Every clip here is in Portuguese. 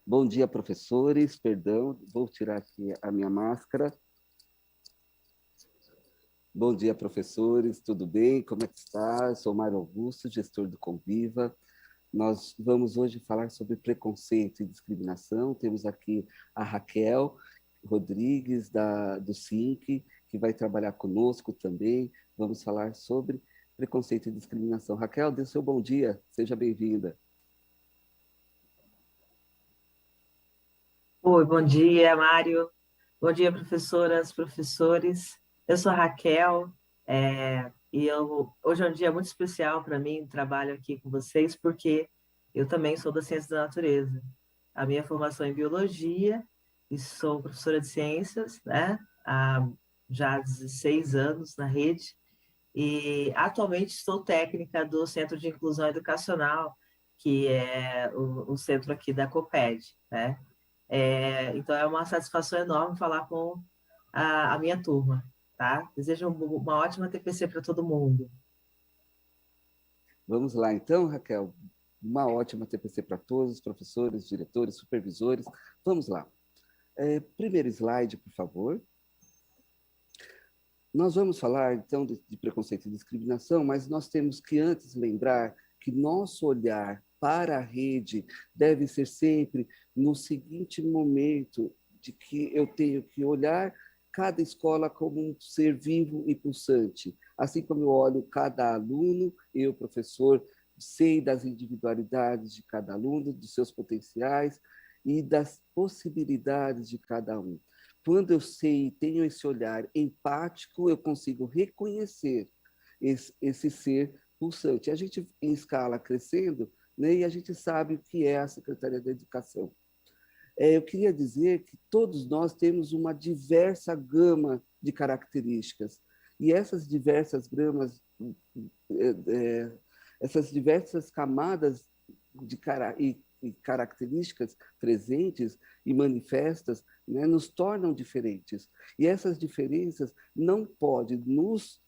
Bom dia, professores. Perdão, vou tirar aqui a minha máscara. Bom dia, professores. Tudo bem? Como é que está? Eu sou Mário Augusto, gestor do Conviva. Nós vamos hoje falar sobre preconceito e discriminação. Temos aqui a Raquel Rodrigues, do SINC, que vai trabalhar conosco também. Vamos falar sobre preconceito e discriminação. Raquel, dê seu bom dia. Seja bem-vinda. Oi, bom dia, Mário. Bom dia, professoras, professores. Eu sou a Raquel, hoje é um dia muito especial para mim, trabalho aqui com vocês, porque eu também sou da ciência da natureza. A minha formação é em biologia e sou professora de ciências, né? Há já 16 anos na rede, e atualmente sou técnica do Centro de Inclusão Educacional, que é o centro aqui da COPED, né? Então, é uma satisfação enorme falar com a minha turma, tá? Desejo uma ótima TPC para todo mundo. Vamos lá, então, Raquel. Uma ótima TPC para todos, os professores, diretores, supervisores. Vamos lá. Primeiro slide, por favor. Nós vamos falar, então, de preconceito e discriminação, mas nós temos que antes lembrar que nosso olhar para a rede deve ser sempre no seguinte momento, de que eu tenho que olhar cada escola como um ser vivo e pulsante. Assim como eu olho cada aluno, eu, professor, sei das individualidades de cada aluno, dos seus potenciais e das possibilidades de cada um. Quando eu sei e tenho esse olhar empático, eu consigo reconhecer esse ser pulsante. A gente, em escala crescendo, né, e a gente sabe o que é a Secretaria da Educação. Eu queria dizer que todos nós temos uma diversa gama de características. E essas diversas gramas, essas diversas camadas e características presentes e manifestas, né, nos tornam diferentes. E essas diferenças não podem nos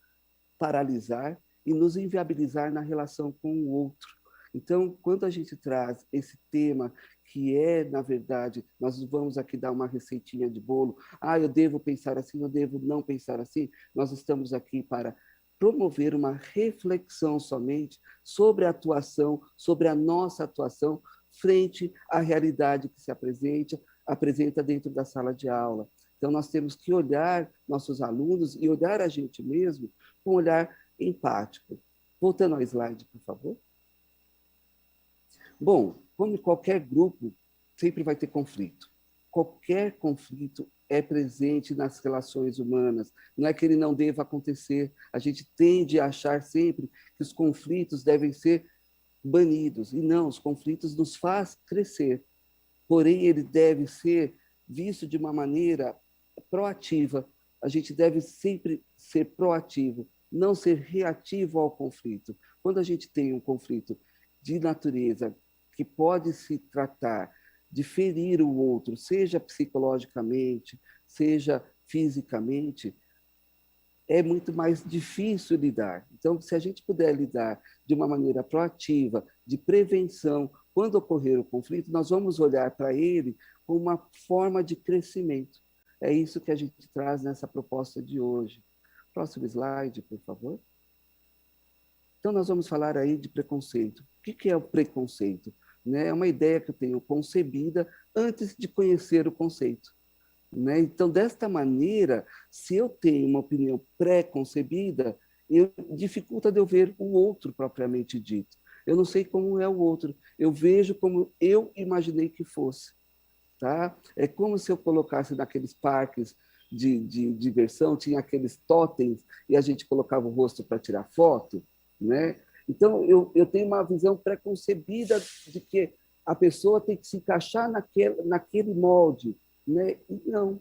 paralisar e nos inviabilizar na relação com o outro. Então, quando a gente traz esse tema, que é, na verdade, nós vamos aqui dar uma receitinha de bolo, eu devo pensar assim, eu devo não pensar assim, nós estamos aqui para promover uma reflexão somente sobre a atuação, sobre a nossa atuação frente à realidade que se apresenta dentro da sala de aula. Então, nós temos que olhar nossos alunos e olhar a gente mesmo com um olhar empático. Voltando ao slide, por favor. Bom, como qualquer grupo, sempre vai ter conflito. Qualquer conflito é presente nas relações humanas. Não é que ele não deva acontecer. A gente tende a achar sempre que os conflitos devem ser banidos. E não, os conflitos nos fazem crescer. Porém, ele deve ser visto de uma maneira proativa. A gente deve sempre ser proativo, não ser reativo ao conflito. Quando a gente tem um conflito de natureza que pode se tratar de ferir o outro, seja psicologicamente, seja fisicamente, é muito mais difícil lidar. Então, se a gente puder lidar de uma maneira proativa, de prevenção, quando ocorrer o conflito, nós vamos olhar para ele como uma forma de crescimento. É isso que a gente traz nessa proposta de hoje. Próximo slide, por favor. Então, nós vamos falar aí de preconceito. O que é o preconceito? É uma ideia que eu tenho concebida antes de conhecer o conceito. Então, desta maneira, se eu tenho uma opinião pré-concebida, dificulta de eu ver o outro propriamente dito. Eu não sei como é o outro, eu vejo como eu imaginei que fosse. Tá? É como se eu colocasse naqueles parques de diversão, tinha aqueles totens e a gente colocava o rosto para tirar foto, né? Então, eu tenho uma visão preconcebida de que a pessoa tem que se encaixar naquele molde, né? E não,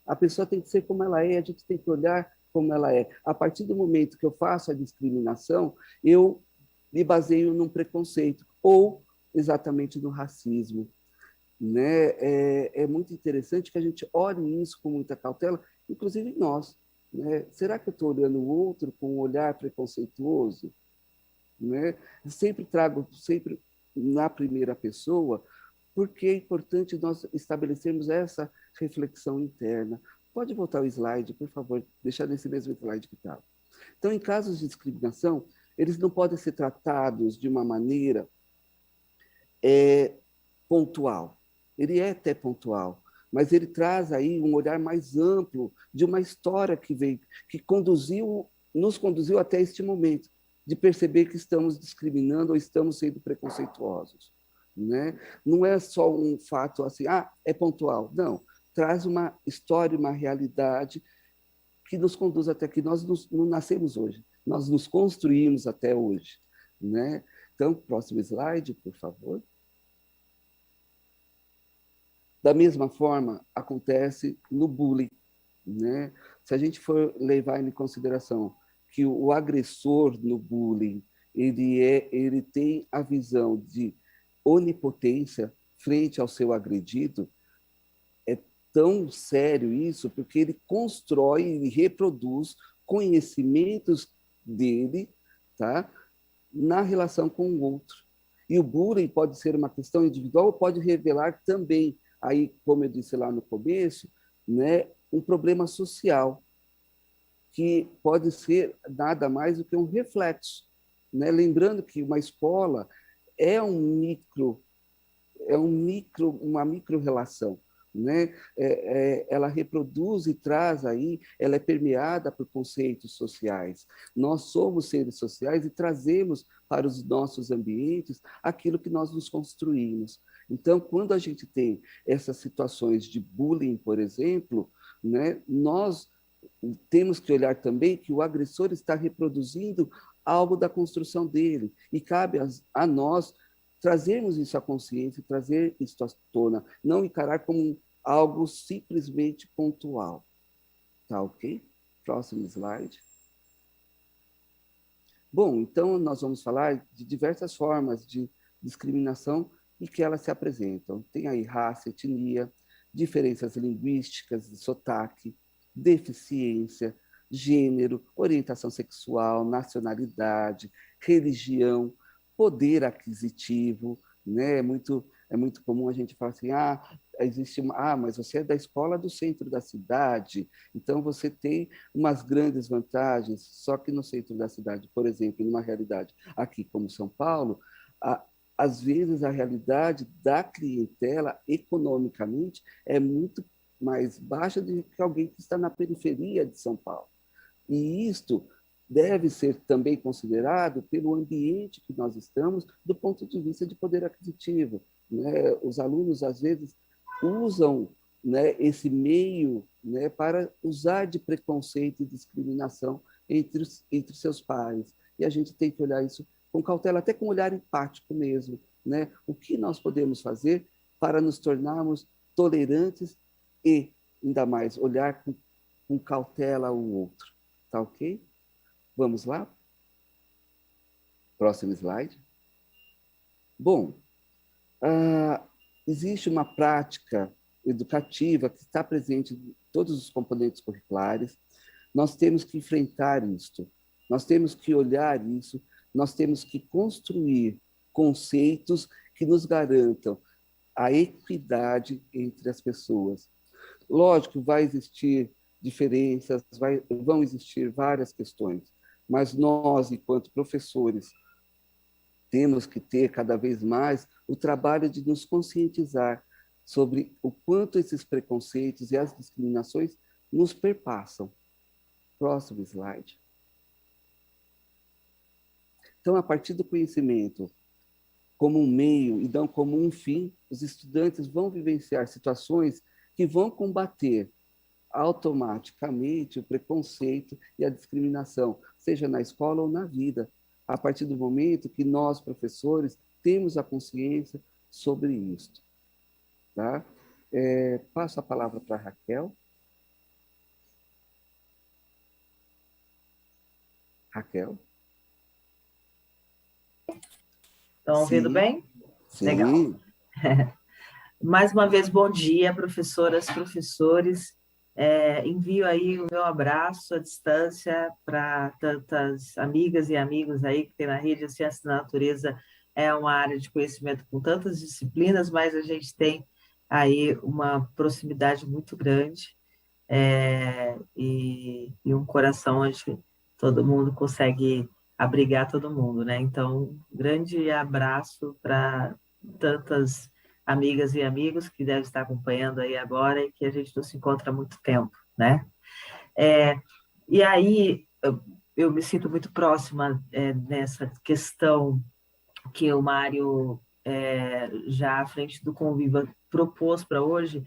a pessoa tem que ser como ela é, a gente tem que olhar como ela é. A partir do momento que eu faço a discriminação, eu me baseio num preconceito ou exatamente no racismo. É muito interessante que a gente olhe isso com muita cautela, inclusive nós. Será que eu estou olhando o outro com um olhar preconceituoso? Sempre trago, sempre na primeira pessoa, porque é importante nós estabelecermos essa reflexão interna. Pode voltar o slide, por favor, deixar nesse mesmo slide que estava. Então, em casos de discriminação, eles não podem ser tratados de uma maneira pontual. Ele é até pontual, mas ele traz aí um olhar mais amplo de uma história que veio, que nos conduziu até este momento, de perceber que estamos discriminando ou estamos sendo preconceituosos. Né? Não é só um fato assim, é pontual. Não, traz uma história, uma realidade que nos conduz até aqui. Nós não nascemos hoje, nós nos construímos até hoje. Né? Então, próximo slide, por favor. Da mesma forma, acontece no bullying. Né? Se a gente for levar em consideração que o agressor no bullying ele tem a visão de onipotência frente ao seu agredido, é tão sério isso, porque ele constrói e reproduz conhecimentos dele, tá, na relação com o outro. E o bullying pode ser uma questão individual ou pode revelar também, aí, como eu disse lá no começo, né, um problema social, que pode ser nada mais do que um reflexo. Né? Lembrando que uma escola é uma micro-relação. Né? Ela reproduz e traz aí, ela é permeada por conceitos sociais. Nós somos seres sociais e trazemos para os nossos ambientes aquilo que nós nos construímos. Então, quando a gente tem essas situações de bullying, por exemplo, né, nós temos que olhar também que o agressor está reproduzindo algo da construção dele, e cabe a nós trazermos isso à consciência, trazer isso à tona, não encarar como algo simplesmente pontual. Tá ok? Próximo slide. Bom, então nós vamos falar de diversas formas de discriminação e que elas se apresentam. Tem aí raça, etnia, diferenças linguísticas, sotaque, deficiência, gênero, orientação sexual, nacionalidade, religião, poder aquisitivo, né? É muito comum a gente falar assim, mas você é da escola do centro da cidade, então você tem umas grandes vantagens, só que no centro da cidade, por exemplo, numa realidade aqui como São Paulo, às vezes a realidade da clientela economicamente é muito mais baixa do que alguém que está na periferia de São Paulo. E isto deve ser também considerado pelo ambiente que nós estamos, do ponto de vista de poder aquisitivo. Né? Os alunos, às vezes, usam, né, esse meio, né, para usar de preconceito e discriminação entre seus pares. E a gente tem que olhar isso com cautela, até com um olhar empático mesmo. Né? O que nós podemos fazer para nos tornarmos tolerantes e, ainda mais, olhar com cautela o outro. Tá ok? Vamos lá? Próximo slide. Bom, existe uma prática educativa que está presente em todos os componentes curriculares. Nós temos que enfrentar isto, nós temos que olhar isso, nós temos que construir conceitos que nos garantam a equidade entre as pessoas. Lógico, vai existir diferenças, vão existir várias questões, mas nós, enquanto professores, temos que ter cada vez mais o trabalho de nos conscientizar sobre o quanto esses preconceitos e as discriminações nos perpassam. Próximo slide. Então, a partir do conhecimento como um meio e não como um fim, os estudantes vão vivenciar situações que vão combater automaticamente o preconceito e a discriminação, seja na escola ou na vida, a partir do momento que nós, professores, temos a consciência sobre isso. Tá? Passo a palavra para a Raquel. Raquel? Estão ouvindo bem? Sim. Legal. Mais uma vez, bom dia, professoras, professores. Envio aí o meu abraço à distância para tantas amigas e amigos aí que tem na rede de Ciência da Natureza é uma área de conhecimento com tantas disciplinas, mas a gente tem aí uma proximidade muito grande, e um coração onde todo mundo consegue abrigar todo mundo, né? Então, grande abraço para tantas amigas e amigos que devem estar acompanhando aí agora e que a gente não se encontra há muito tempo, né? É, e aí, eu me sinto muito próxima nessa questão que o Mário, já à frente do Conviva, propôs para hoje,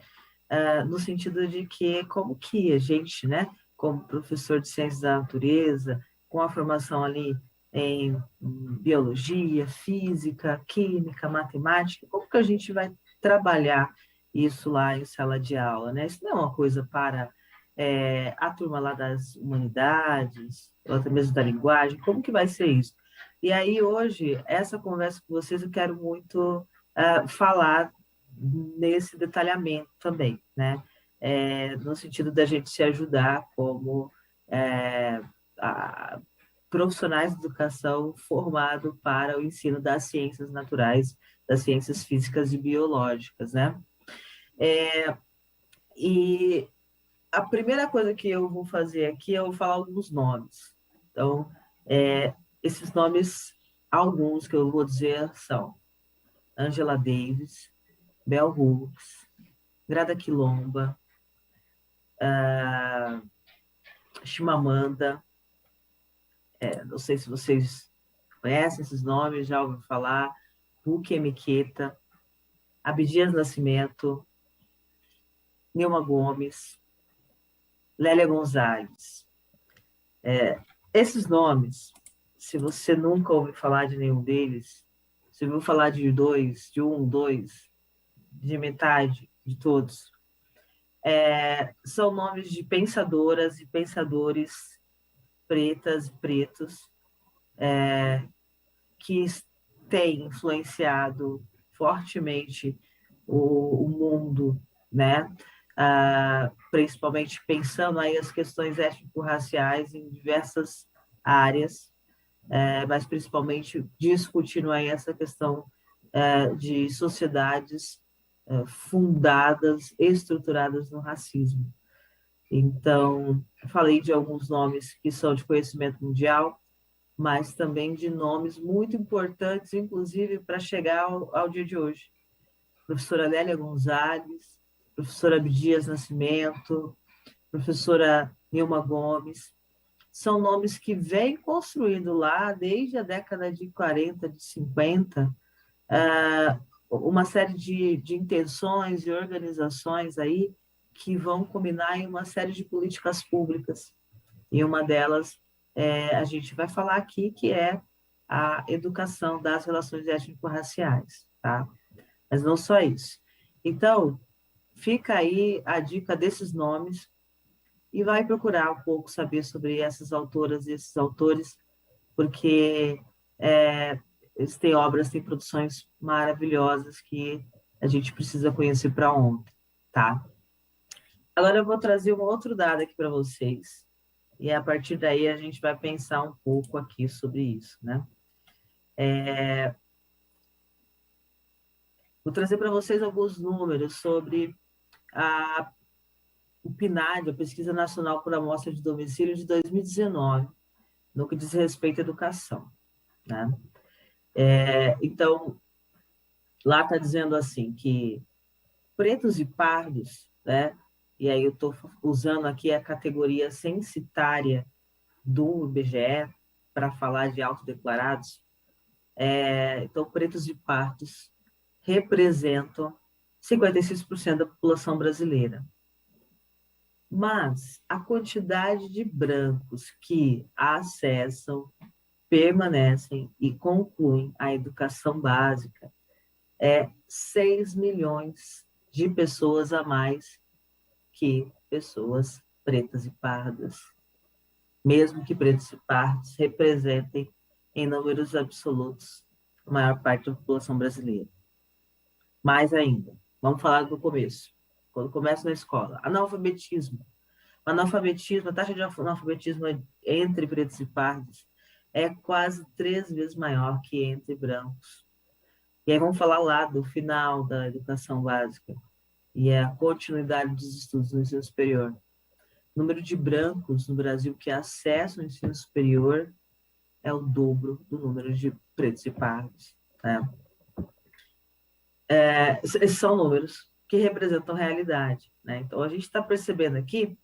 no sentido de que como que a gente, né, como professor de ciências da natureza, com a formação ali em biologia, física, química, matemática, como que a gente vai trabalhar isso lá em sala de aula, né? Isso não é uma coisa para a turma lá das humanidades, ou até mesmo da linguagem, como que vai ser isso? E aí, hoje, essa conversa com vocês, eu quero muito falar nesse detalhamento também, né? No sentido da gente se ajudar como profissionais de educação formados para o ensino das ciências naturais, das ciências físicas e biológicas, né? E a primeira coisa que eu vou fazer aqui é eu vou falar alguns nomes. Então, esses nomes, alguns que eu vou dizer são Angela Davis, Bell Hooks, Grada Quilomba, Chimamanda, não sei se vocês conhecem esses nomes, já ouviram falar, Ruki Emiketa, Abdias Nascimento, Nilma Gomes, Lélia Gonzalez. Esses nomes, se você nunca ouviu falar de nenhum deles, se ouviu falar de dois, de um, dois, de metade, de todos, são nomes de pensadoras e pensadores pretas e pretos que têm influenciado fortemente o mundo, né? Principalmente pensando aí as questões étnico-raciais em diversas áreas, mas principalmente discutindo aí essa questão de sociedades fundadas, estruturadas no racismo. Então, falei de alguns nomes que são de conhecimento mundial, mas também de nomes muito importantes, inclusive para chegar ao dia de hoje. Professora Lélia Gonzalez, professora Abdias Nascimento, professora Nilma Gomes, são nomes que vêm construindo lá desde a década de 40, de 50, uma série de intenções e organizações aí que vão combinar em uma série de políticas públicas. E uma delas, a gente vai falar aqui, que é a educação das relações étnico-raciais, tá? Mas não só isso. Então, fica aí a dica desses nomes e vai procurar um pouco saber sobre essas autoras e esses autores, porque eles têm obras, têm produções maravilhosas que a gente precisa conhecer para ontem, tá? Agora eu vou trazer um outro dado aqui para vocês, e a partir daí a gente vai pensar um pouco aqui sobre isso, né? Vou trazer para vocês alguns números sobre o PNAD, a Pesquisa Nacional por Amostra de Domicílio de 2019, no que diz respeito à educação, né? Então, lá está dizendo assim que pretos e pardos, né? E aí eu estou usando aqui a categoria censitária do IBGE para falar de autodeclarados. Então, pretos e pardos representam 56% da população brasileira. Mas a quantidade de brancos que acessam, permanecem e concluem a educação básica é 6 milhões de pessoas a mais que pessoas pretas e pardas. Mesmo que pretos e pardos representem, em números absolutos, a maior parte da população brasileira. Mais ainda, vamos falar do começo. Quando começa na escola. Analfabetismo. A taxa de analfabetismo entre pretos e pardos é quase 3 vezes maior que entre brancos. E aí vamos falar lá do final da educação básica e a continuidade dos estudos no ensino superior. O número de brancos no Brasil que acessam o ensino superior é o dobro do número de pretos e pardos. Né? Esses são números que representam realidade. Né? Então, a gente está percebendo aqui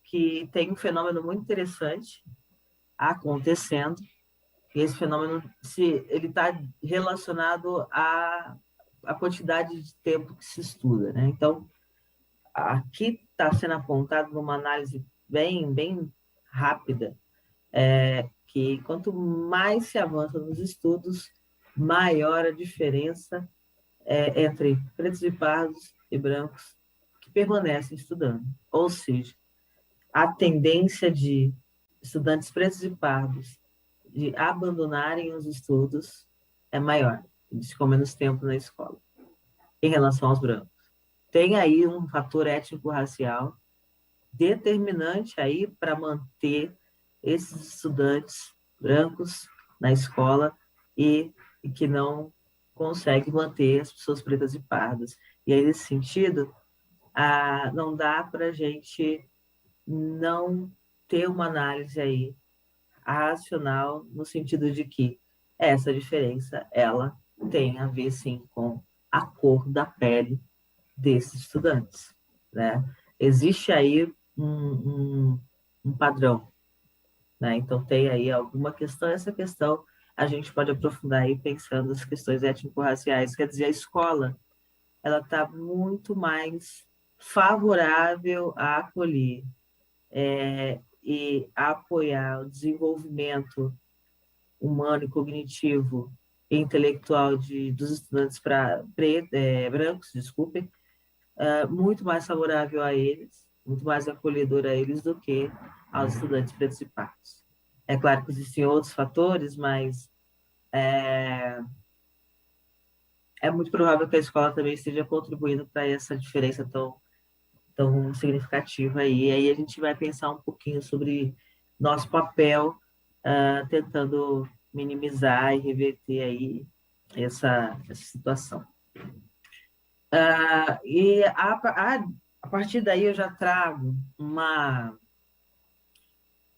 que tem um fenômeno muito interessante acontecendo, e esse fenômeno ele está relacionado à quantidade de tempo que se estuda. Né? Então, aqui está sendo apontado numa análise bem rápida, que quanto mais se avança nos estudos, maior a diferença entre pretos e pardos e brancos que permanecem estudando. Ou seja, a tendência de estudantes pretos e pardos de abandonarem os estudos é maior, eles ficam menos tempo na escola, em relação aos brancos. Tem aí um fator étnico-racial determinante aí para manter esses estudantes brancos na escola e que não consegue manter as pessoas pretas e pardas. E aí, nesse sentido, não dá para a gente não ter uma análise aí racional no sentido de que essa diferença ela tem a ver sim com a cor da pele desses estudantes, né? Existe aí um padrão, né? Então tem aí alguma questão, essa questão a gente pode aprofundar aí pensando nas questões étnico-raciais, quer dizer, a escola ela está muito mais favorável a acolher e a apoiar o desenvolvimento humano e cognitivo e intelectual dos estudantes brancos, desculpem, muito mais favorável a eles, muito mais acolhedor a eles do que aos estudantes pretos e pardos. É claro que existem outros fatores, mas é muito provável que a escola também esteja contribuindo para essa diferença tão significativa aí. E aí a gente vai pensar um pouquinho sobre nosso papel, tentando minimizar e reverter aí essa situação. E a partir daí eu já trago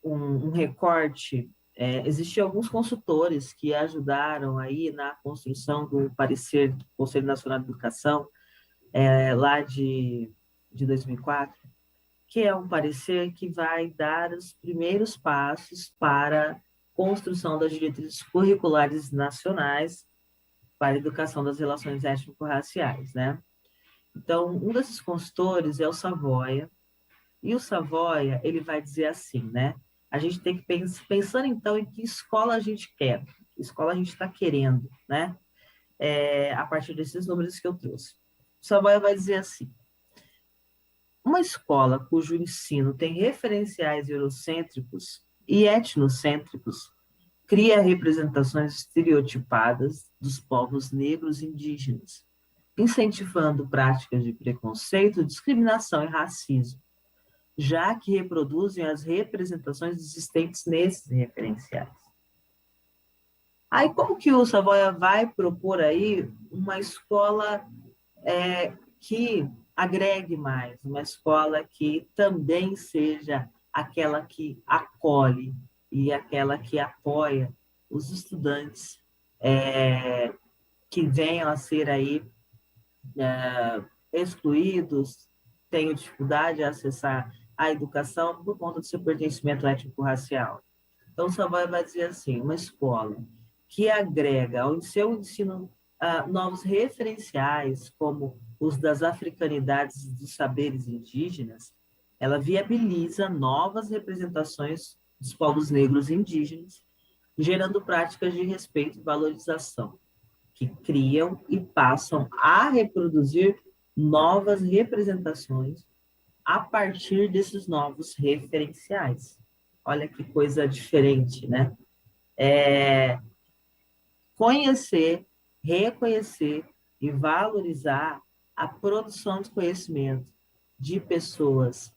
um recorte. Existiam alguns consultores que ajudaram aí na construção do parecer do Conselho Nacional de Educação, lá de 2004, que é um parecer que vai dar os primeiros passos para a construção das diretrizes curriculares nacionais para a educação das relações étnico-raciais, né? Então, um desses consultores é o Savoia, e o Savoia, ele vai dizer assim, né? A gente tem que pensar então em que escola a gente quer, que escola a gente está querendo, né? A partir desses números que eu trouxe. O Savoia vai dizer assim: uma escola cujo ensino tem referenciais eurocêntricos e etnocêntricos cria representações estereotipadas dos povos negros e indígenas, incentivando práticas de preconceito, discriminação e racismo, já que reproduzem as representações existentes nesses referenciais. Aí, como que o Savoia vai propor aí uma escola que agregue mais, uma escola que também seja aquela que acolhe e aquela que apoia os estudantes que venham a ser aí excluídos, tenham dificuldade de acessar a educação por conta do seu pertencimento étnico-racial. Então, o Savoia vai dizer assim, uma escola que agrega ao seu ensino novos referenciais, como os das africanidades e dos saberes indígenas, ela viabiliza novas representações dos povos negros e indígenas, gerando práticas de respeito e valorização, que criam e passam a reproduzir novas representações a partir desses novos referenciais. Olha que coisa diferente, né? Conhecer, reconhecer e valorizar a produção de conhecimento de pessoas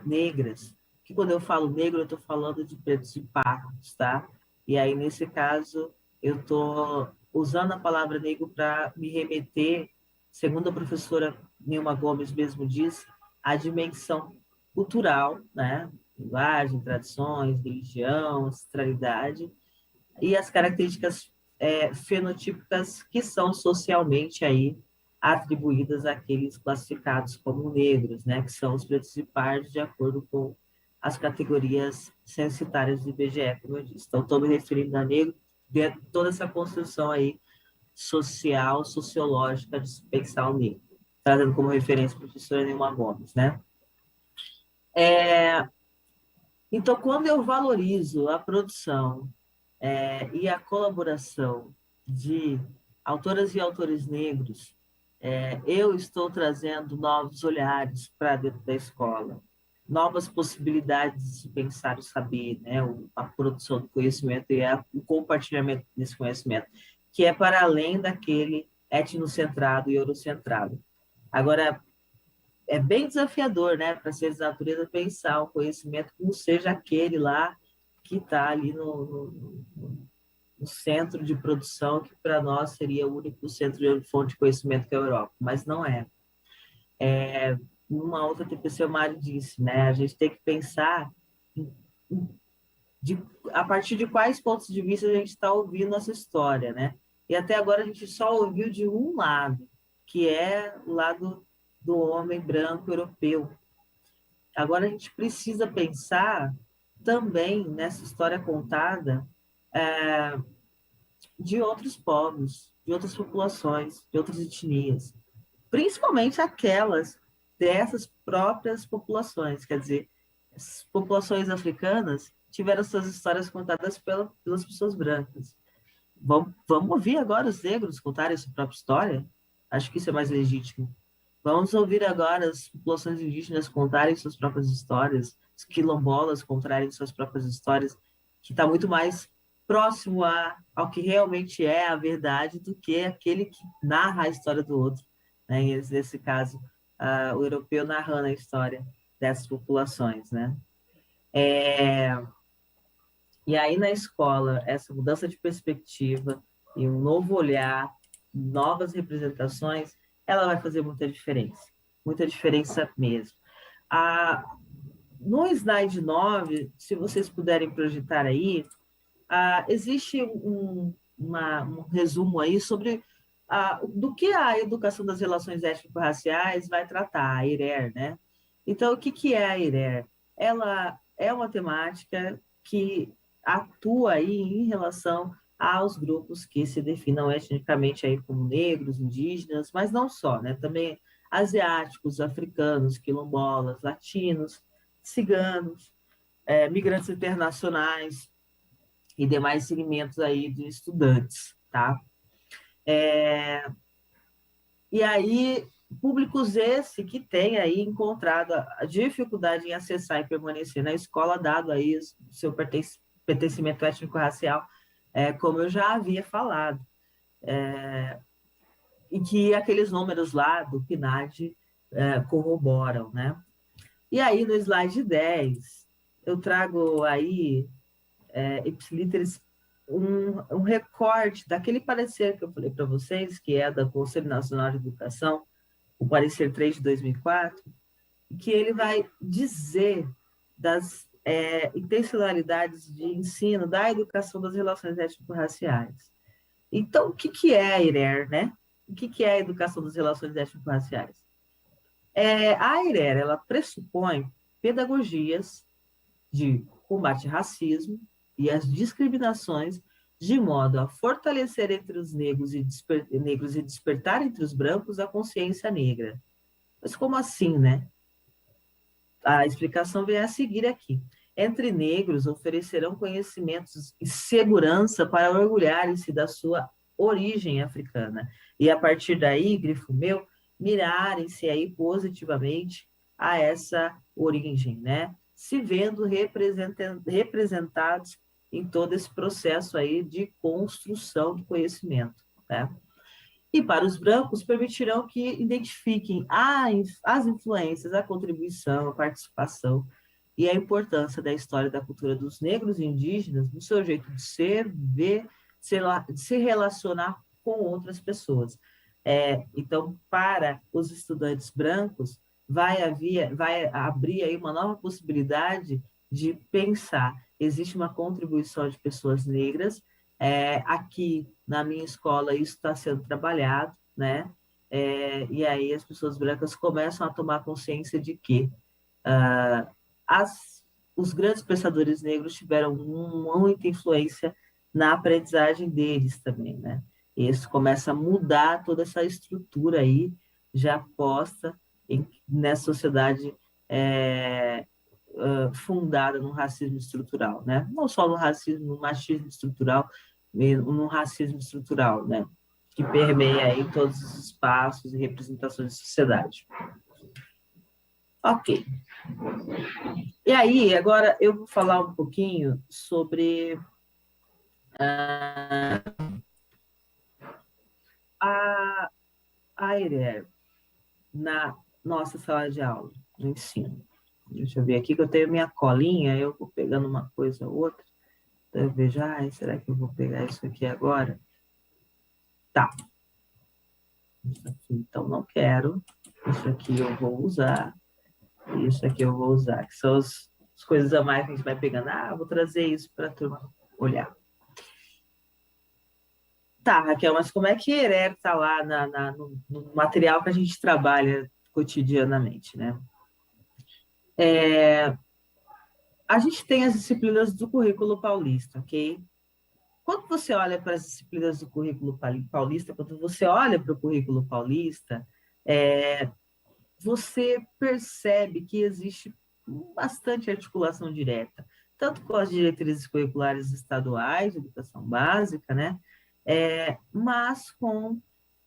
negras, que quando eu falo negro, eu estou falando de pretos e pardos, tá? E aí, nesse caso, eu estou usando a palavra negro para me remeter, segundo a professora Nilma Gomes mesmo disse, à dimensão cultural, né? Linguagem, tradições, religião, ancestralidade, e as características fenotípicas que são socialmente aí atribuídas àqueles classificados como negros, né? Que são os pretos e pardos, de acordo com as categorias censitárias do IBGE, como eu disse. Então, estou me referindo a negro dentro de toda essa construção aí social, sociológica de se pensar o negro, trazendo como referência a professora Nilma Gomes, né? Então, quando eu valorizo a produção e a colaboração de autoras e autores negros, eu estou trazendo novos olhares para dentro da escola, novas possibilidades de pensar o saber, né? A produção do conhecimento e o compartilhamento desse conhecimento, que é para além daquele etnocentrado e eurocentrado. Agora, é bem desafiador, né, para seres da natureza pensar o conhecimento como seja aquele lá que está ali no centro de produção, que para nós seria o único centro de fonte de conhecimento que é a Europa, mas não é. Uma outra TPC, o Mário disse, né, a gente tem que pensar a partir de quais pontos de vista a gente está ouvindo essa história, né? E até agora a gente só ouviu de um lado, que é o lado do homem branco europeu. Agora a gente precisa pensar também nessa história contada de outros povos, de outras populações, de outras etnias, principalmente aquelas dessas próprias populações, quer dizer, as populações africanas tiveram suas histórias contadas pelas pessoas brancas. Vamos ouvir agora os negros contarem a sua própria história? Acho que isso é mais legítimo. Vamos ouvir agora as populações indígenas contarem suas próprias histórias, os quilombolas contarem suas próprias histórias, que está muito mais próximo ao que realmente é a verdade do que aquele que narra a história do outro, né? Nesse caso, o europeu narrando a história dessas populações, né? E aí, na escola, essa mudança de perspectiva e um novo olhar, novas representações, ela vai fazer muita diferença mesmo. No slide 9, se vocês puderem projetar aí, existe um resumo aí sobre do que a educação das relações étnico-raciais vai tratar, a IRER, né? Então, o que é a IRER? Ela é uma temática que atua aí em relação aos grupos que se definam etnicamente aí como negros, indígenas, mas não só, né? Também asiáticos, africanos, quilombolas, latinos, ciganos, migrantes internacionais e demais segmentos aí de estudantes, tá? E aí, públicos esse que têm aí encontrado a dificuldade em acessar e permanecer na escola, dado aí o seu pertencimento étnico-racial, como eu já havia falado, e que aqueles números lá do PNAD corroboram, né? E aí, no slide 10, eu trago aí, ipsiliteris, um recorte daquele parecer que eu falei para vocês, que é do Conselho Nacional de Educação, o parecer 3 de 2004, que ele vai dizer das intencionalidades de ensino da educação das relações étnico-raciais. Então, o que é a IRER, né? O que é a educação das relações étnico-raciais? A IRER, ela pressupõe pedagogias de combate ao racismo e às discriminações, de modo a fortalecer entre os negros e despertar entre os brancos a consciência negra. Mas como assim, né? A explicação vem a seguir aqui. Entre negros, oferecerão conhecimentos e segurança para orgulharem-se da sua origem africana. E, a partir daí, grifo meu, mirarem-se aí positivamente a essa origem, né? Se vendo representados em todo esse processo aí de construção do conhecimento, né? E para os brancos, permitirão que identifiquem as influências, a contribuição, a participação e a importância da história da cultura dos negros e indígenas no seu jeito de ser, ver, se relacionar com outras pessoas. Então, para os estudantes brancos, vai abrir aí uma nova possibilidade de pensar. Existe uma contribuição de pessoas negras, aqui na minha escola isso está sendo trabalhado, né? E aí as pessoas brancas começam a tomar consciência de que os grandes pensadores negros tiveram muita influência na aprendizagem deles também, né? E isso começa a mudar toda essa estrutura aí, já posta nessa sociedade fundada no racismo estrutural, né? Não só no racismo, no machismo estrutural, no racismo estrutural, né? Que permeia aí todos os espaços e representações da sociedade. Ok. E aí, agora eu vou falar um pouquinho sobre a ERER na nossa sala de aula, no ensino. Deixa eu ver aqui que eu tenho minha colinha, eu vou pegando uma coisa ou outra. Então eu vejo, será que eu vou pegar isso aqui agora? Tá. Isso aqui, então, não quero. Isso aqui eu vou usar. Isso aqui eu vou usar, que são as coisas a mais que a gente vai pegando. Vou trazer isso para a turma olhar. Tá, Raquel, mas como é que ERER está lá no material que a gente trabalha cotidianamente, né? A gente tem as disciplinas do currículo paulista, ok? Quando você olha para as disciplinas do currículo paulista, quando você olha para o currículo paulista, você percebe que existe bastante articulação direta, tanto com as diretrizes curriculares estaduais de educação básica, né? Mas com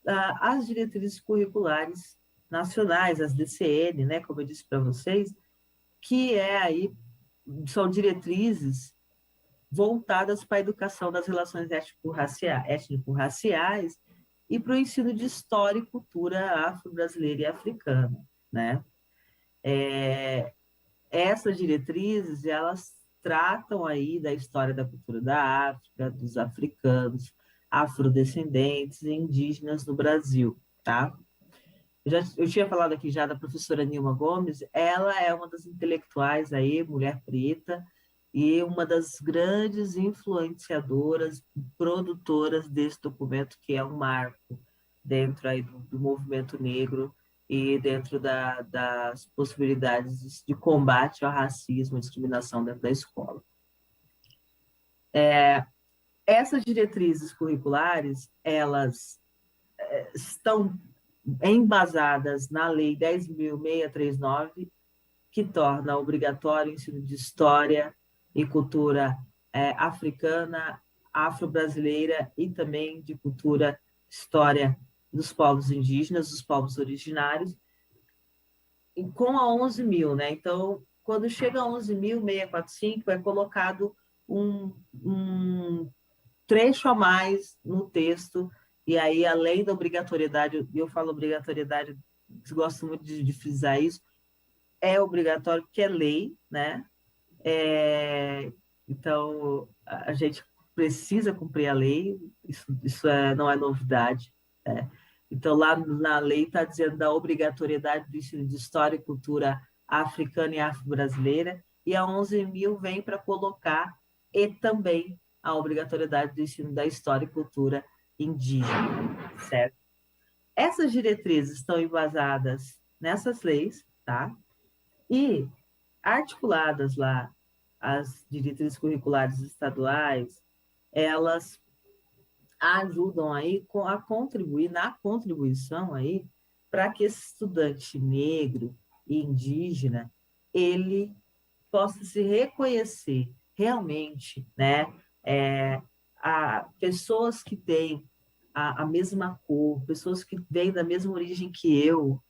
as diretrizes curriculares nacionais, as DCN, né? Como eu disse para vocês, que são diretrizes voltadas para a educação das relações étnico-raciais e para o ensino de história e cultura afro-brasileira e africana, né? Essas diretrizes, elas tratam aí da história da cultura da África, dos africanos, afrodescendentes e indígenas no Brasil, tá? Eu tinha falado aqui já da professora Nilma Gomes, ela é uma das intelectuais aí, mulher preta, e uma das grandes influenciadoras, produtoras desse documento, que é um marco dentro aí do movimento negro e dentro das possibilidades de combate ao racismo e discriminação dentro da escola. Essas diretrizes curriculares, elas estão embasadas na Lei 10.639, que torna obrigatório o ensino de história e cultura africana, afro-brasileira e também de cultura, história dos povos indígenas, dos povos originários, e com a 11.000, né? Então, quando chega a 11.645, é colocado um trecho a mais no texto, e aí, além da obrigatoriedade, eu falo obrigatoriedade, gosto muito de frisar isso, é obrigatório porque é lei, né? Então, a gente precisa cumprir a lei, isso não é novidade, né? Então, lá na lei está dizendo da obrigatoriedade do ensino de história e cultura africana e afro-brasileira, e a 11.000 vem para colocar e também a obrigatoriedade do ensino da história e cultura indígena, certo? Essas diretrizes estão embasadas nessas leis, tá? E articuladas lá, as diretrizes curriculares estaduais, elas ajudam aí a contribuir, na contribuição aí, para que esse estudante negro e indígena, ele possa se reconhecer realmente, né? Pessoas que têm a mesma cor, pessoas que vêm da mesma origem que eu,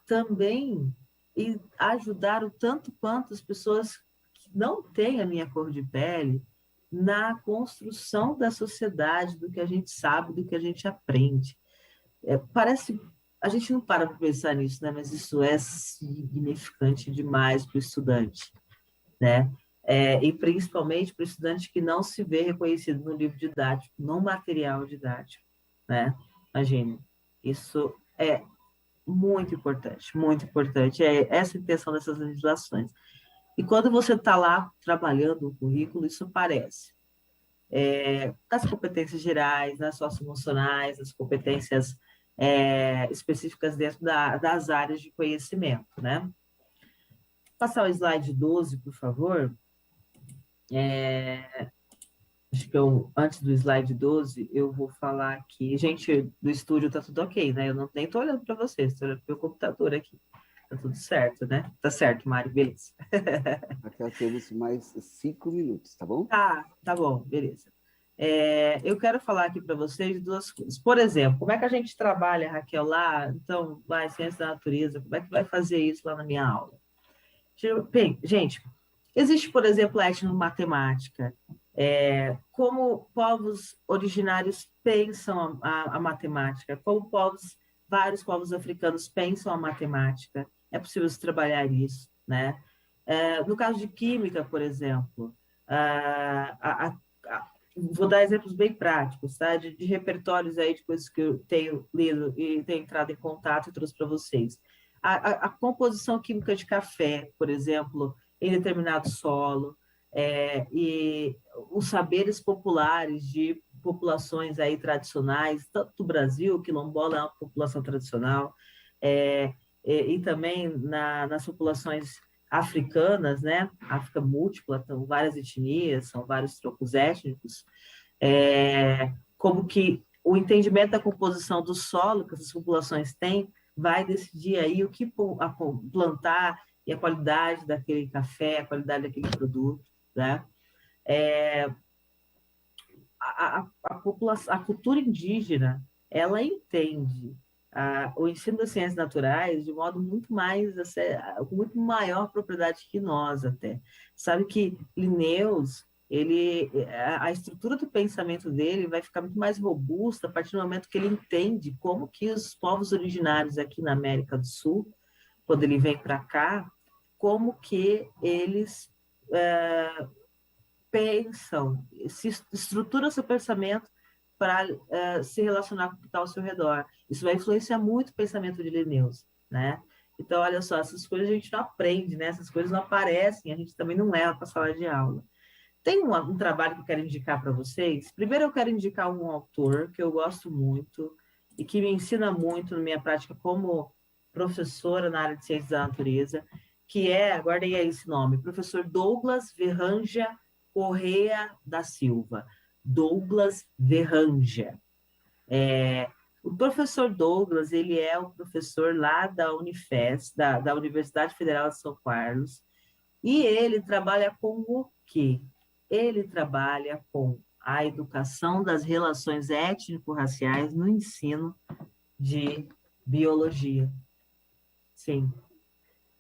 também e ajudar o tanto quanto as pessoas que não têm a minha cor de pele na construção da sociedade, do que a gente sabe, do que a gente aprende. Parece, a gente não para pensar nisso, né? Mas isso é significante demais para o estudante, né? E principalmente para o estudante que não se vê reconhecido no livro didático, no material didático, né? Imagine, isso é muito importante, é essa a intenção dessas legislações. E quando você está lá trabalhando o currículo, isso aparece nas competências gerais, nas socioemocionais, nas competências específicas dentro das áreas de conhecimento, né? Vou passar o slide 12, por favor. Acho que antes do slide 12, eu vou falar aqui. Gente, do estúdio tá tudo ok, né? Eu nem estou olhando para vocês, estou olhando para o meu computador aqui. Tá tudo certo, né? Tá certo, Mário, beleza. Raquel, temos mais 5 minutos, tá bom? Tá bom, beleza. Eu quero falar aqui para vocês de duas coisas. Por exemplo, como é que a gente trabalha, Raquel, lá? Então, lá em Ciência da Natureza, como é que vai fazer isso lá na minha aula? Bem, gente, existe, por exemplo, a etnomatemática. Como povos originários pensam a matemática, como vários povos africanos pensam a matemática. É possível se trabalhar isso, né? No caso de química, por exemplo, vou dar exemplos bem práticos, tá? De repertórios aí de coisas que eu tenho lido e tenho entrado em contato e trouxe para vocês. A composição química de café, por exemplo, em determinado solo, e os saberes populares de populações aí tradicionais, tanto do Brasil, quilombola é uma população tradicional, e também nas populações africanas, né? África múltipla, são várias etnias, são vários tropos étnicos, como que o entendimento da composição do solo que essas populações têm vai decidir aí o que plantar e a qualidade daquele café, a qualidade daquele produto, né? A cultura indígena, ela entende o ensino das ciências naturais de modo muito mais, com muito maior propriedade que nós até. Sabe que Linnaeus, a estrutura do pensamento dele vai ficar muito mais robusta a partir do momento que ele entende como que os povos originários aqui na América do Sul, quando ele vem para cá, como que eles pensam, se estrutura seu pensamento para se relacionar com o que está ao seu redor. Isso vai influenciar muito o pensamento de Linnaeus, né? Então, olha só, essas coisas a gente não aprende, né? Essas coisas não aparecem, a gente também não leva para a sala de aula. Tem um trabalho que eu quero indicar para vocês. Primeiro, eu quero indicar um autor que eu gosto muito e que me ensina muito na minha prática como professora na área de ciências da natureza, que aguardem aí esse nome, professor Douglas Verranja Correia da Silva. Douglas Verranja. O professor Douglas, ele é o professor lá da Unifes, da Universidade Federal de São Carlos, e ele trabalha com o quê? Ele trabalha com a educação das relações étnico-raciais no ensino de biologia. Sim,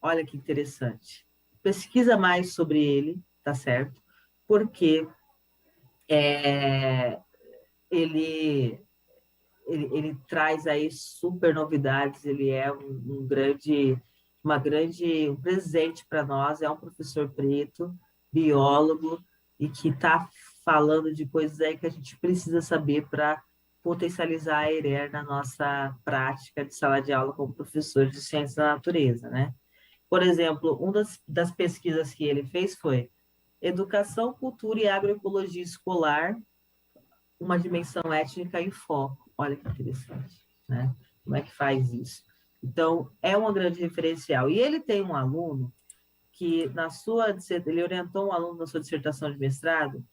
olha que interessante. Pesquisa mais sobre ele, tá certo? Porque ele traz aí super novidades, ele é um presente para nós, é um professor preto, biólogo, e que está falando de coisas aí que a gente precisa saber para potencializar a ERER na nossa prática de sala de aula como professor de ciências da natureza, né? Por exemplo, uma das pesquisas que ele fez foi Educação, Cultura e Agroecologia Escolar, uma dimensão étnica em foco. Olha que interessante, né? Como é que faz isso? Então, é uma grande referencial. E ele tem um aluno que, ele orientou um aluno na sua dissertação de mestrado,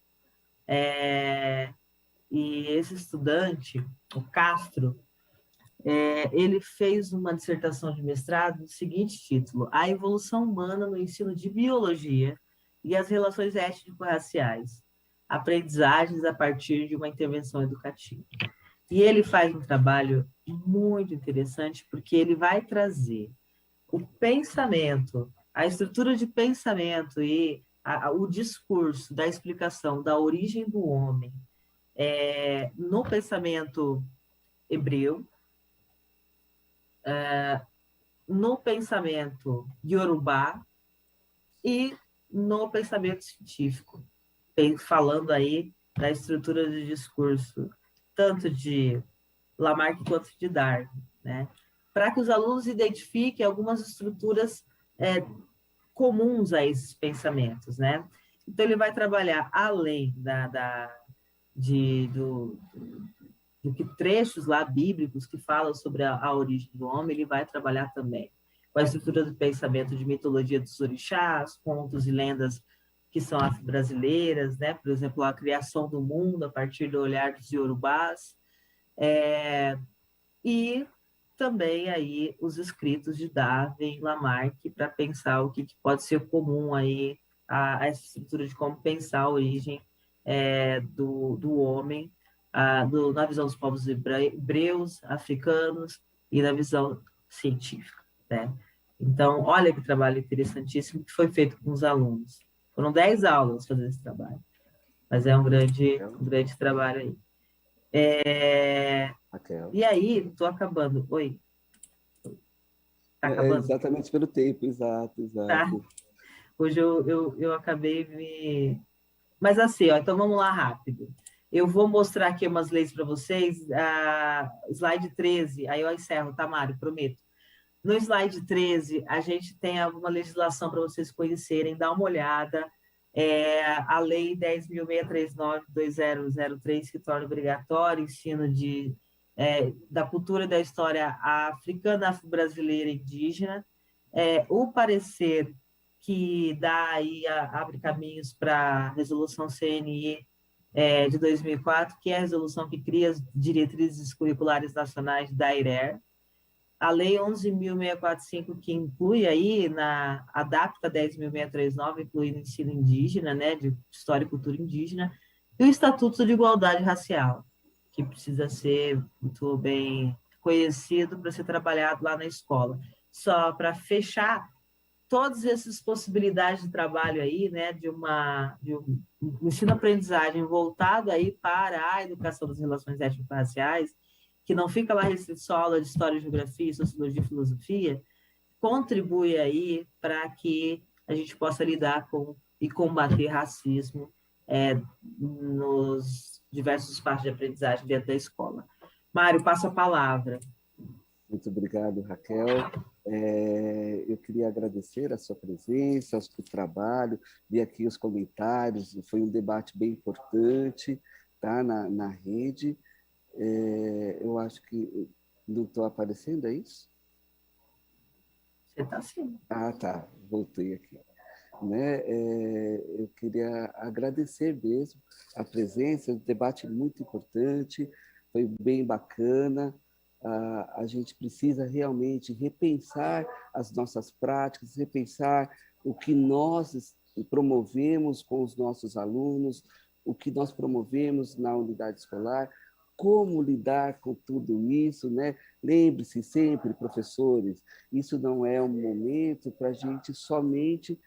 e esse estudante, o Castro, ele fez uma dissertação de mestrado do seguinte título: A evolução humana no ensino de biologia e as relações étnico-raciais, aprendizagens a partir de uma intervenção educativa. E ele faz um trabalho muito interessante, porque ele vai trazer o pensamento, a estrutura de pensamento e o discurso da explicação da origem do homem no pensamento hebreu, no pensamento iorubá e no pensamento científico, falando aí da estrutura de discurso, tanto de Lamarck quanto de Darwin, né? Para que os alunos identifiquem algumas estruturas comuns a esses pensamentos, né? Então, ele vai trabalhar além do que trechos lá bíblicos que falam sobre a origem do homem, ele vai trabalhar também com a estrutura do pensamento de mitologia dos orixás, contos e lendas que são afro-brasileiras, né? Por exemplo, a criação do mundo a partir do olhar dos iorubás, e também aí os escritos de Darwin e Lamarck para pensar o que pode ser comum aí a essa estrutura de como pensar a origem do homem, na visão dos povos hebreus, africanos e na visão científica, né? Então, olha que trabalho interessantíssimo que foi feito com os alunos. Foram 10 aulas fazer esse trabalho, mas é um grande trabalho aí. E aí, estou acabando. Oi? Tá acabando? Exatamente pelo tempo, exato. Tá. Hoje eu acabei me... Mas assim, ó, então vamos lá rápido. Eu vou mostrar aqui umas leis para vocês. Slide 13, aí eu encerro, tá, Mário? Prometo. No slide 13, a gente tem alguma legislação para vocês conhecerem, dá uma olhada. A Lei 10.639/2003, que torna obrigatório o ensino da cultura e da história africana, afro-brasileira e indígena. O parecer que dá aí, abre caminhos para a resolução CNE de 2004, que é a resolução que cria as diretrizes curriculares nacionais da IRER. A Lei 11.645, que inclui aí, adapta 10.639, inclui no ensino indígena, né, de história e cultura indígena, e o Estatuto de Igualdade Racial, que precisa ser muito bem conhecido para ser trabalhado lá na escola. Só para fechar, todas essas possibilidades de trabalho aí, né, de um ensino-aprendizagem voltado aí para a educação das relações étnico-raciais, que não fica lá restrito só aula de história, geografia, sociologia e filosofia, contribui aí para que a gente possa lidar com e combater racismo nos diversos espaços de aprendizagem dentro da escola. Mário, passo a palavra. Muito obrigado, Raquel. Eu queria agradecer a sua presença, o trabalho, vi aqui os comentários, foi um debate bem importante, tá, na rede. Eu acho que não estou aparecendo, é isso? Você está sim. Ah, tá, voltei aqui. Né? Eu queria agradecer mesmo a presença, um debate muito importante, foi bem bacana. A gente precisa realmente repensar as nossas práticas, repensar o que nós promovemos com os nossos alunos, o que nós promovemos na unidade escolar, como lidar com tudo isso, né? Lembre-se sempre, professores, isso não é um momento para a gente somente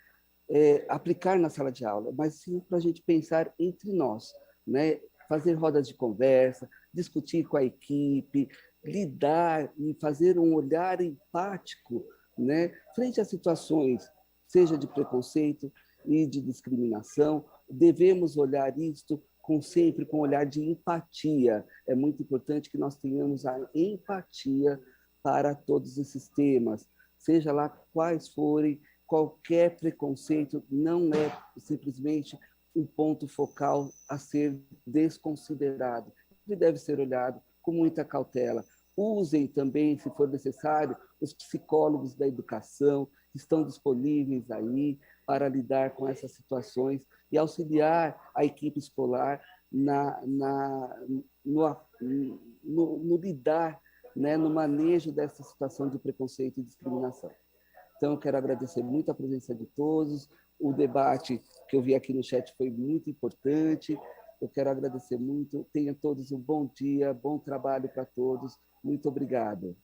aplicar na sala de aula, mas sim para a gente pensar entre nós, né? Fazer rodas de conversa, discutir com a equipe, lidar e fazer um olhar empático, né? Frente a situações, seja de preconceito e de discriminação, devemos olhar isto sempre com um olhar de empatia. É muito importante que nós tenhamos a empatia para todos esses temas, seja lá quais forem. Qualquer preconceito não é simplesmente um ponto focal a ser desconsiderado. Ele deve ser olhado com muita cautela. Usem também, se for necessário, os psicólogos da educação que estão disponíveis aí para lidar com essas situações e auxiliar a equipe escolar no lidar, né, no manejo dessa situação de preconceito e discriminação. Então, eu quero agradecer muito a presença de todos. O debate que eu vi aqui no chat foi muito importante. Eu quero agradecer muito. Tenham todos um bom dia, bom trabalho para todos. Muito obrigado.